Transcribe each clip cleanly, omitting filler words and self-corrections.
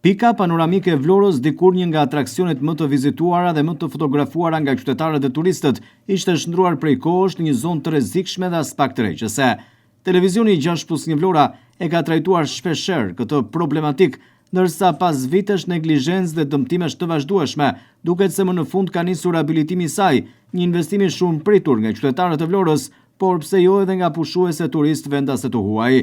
Pika panoramike e Vlorës, dikur një nga atraksionet më të vizituara dhe më të fotografuara nga qytetarët dhe turistët, ishte shndruar prej kohësh në një zonë të rrezikshme dhe as pak tërheqëse. Televizioni 6+1 Vlora e ka trajtuar shpeshherë këtë problematik, ndërsa pas vitesh neglizhencë dhe dëmtimesh të vazhdueshme, duket se më në fund ka nisur riabilitimi i saj, një investim i shumë pritur nga qytetarët e Vlorës, por pse jo edhe nga pushuese turistë vendase të huaj.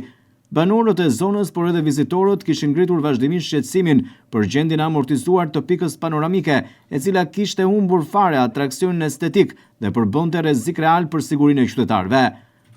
Banorët e zonës, por edhe vizitorët kishin ngritur vazhdimisht shqetësimin për gjendjen e amortizuar të pikës panoramike, e cila kishte humbur fare atraksionin estetik dhe përbënte rrezik real për sigurinë e qytetarëve.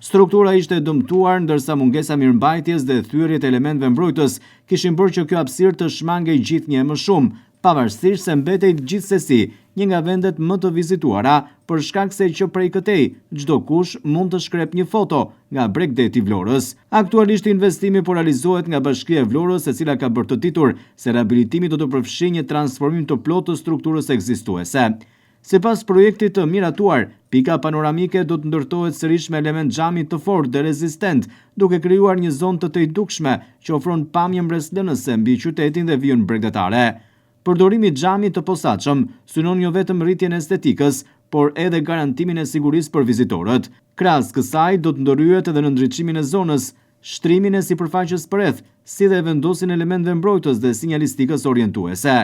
Struktura ishte dëmtuar, ndërsa mungesa mirëmbajtjes dhe thyerjet e elementeve mbrojtës kishin bërë që kjo hapësirë të shmangej gjithnjë më shumë, pavarësisht se mbetej gjithsesi një nga vendet më të vizituara, për shkak se që prej këtej çdo kush mund të shkrep një foto nga Bregdeti i Vlorës. Aktualisht investimi po realizohet nga Bashkia e Vlorës, e cila ka bërë të ditur se riabilitimi do të përfshijë një transformim të plotë të strukturës ekzistuese. Sipas projektit të miratuar, pika panoramike do të ndërtohet sërish me element xhami të fortë dhe rezistent, duke krijuar një zonë të tëjdukshme që ofron pamje mbreslënëse mbi qytetin dhe vijën bregdetare. Përdorimi i xhamit të posaçëm synon jo vetëm rritjen e estetikës, por edhe garantimin e sigurisë për vizitorët. Krahas kësaj do të ndërhyet edhe në ndriçimin e zonës, shtrimin e sipërfaqes përreth, si dhe vendosin elementeve mbrojtës dhe sinjalistikës orientuese.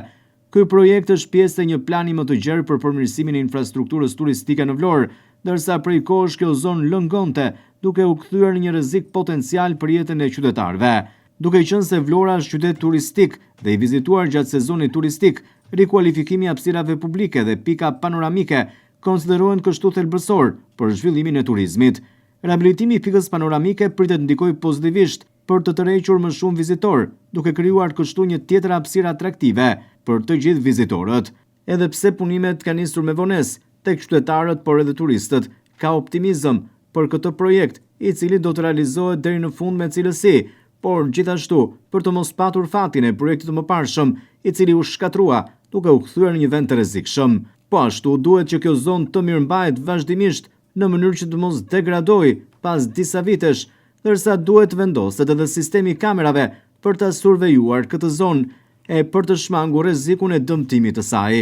Ky projekt është pjesë e një plani më të gjerë për përmirësimin e infrastrukturës turistike në Vlorë, ndërsa prej kohësh kjo zonë lëngonte, duke u kthyer në një rrezik potencial për jetën e qytetarëve. Duke qenë se Vlora është qytet turistik dhe i vizituar gjatë sezonit turistik, rikualifikimi i hapësirave publike dhe pika panoramike konsiderohen kështu thelbësor për zhvillimin e turizmit. Riabilitimi i pikës panoramike pritet ndikojë pozitivisht për të tërhequr më shumë vizitor, duke krijuar kështu një tjetër hapësirë atraktive për të gjithë vizitorët. Edhe pse punimet kanë nisur me vonesë tek qytetarët, por edhe turistët, ka optimizëm për këtë projekt, i cili do të realizohet deri në fund me cilësi, por gjithashtu për të mos patur fatin e projektit të mëparshëm, i cili u shkatrua duke u kthyer në një vend të rrezikshëm. Po ashtu duhet që kjo zonë të mirëmbahet vazhdimisht në mënyrë që të mos degradojë pas disa vitesh, ndërsa duhet vendoset edhe sistemi i kamerave për ta survejuar këtë zonë e për të shmangur rrezikun e dëmtimit të saj.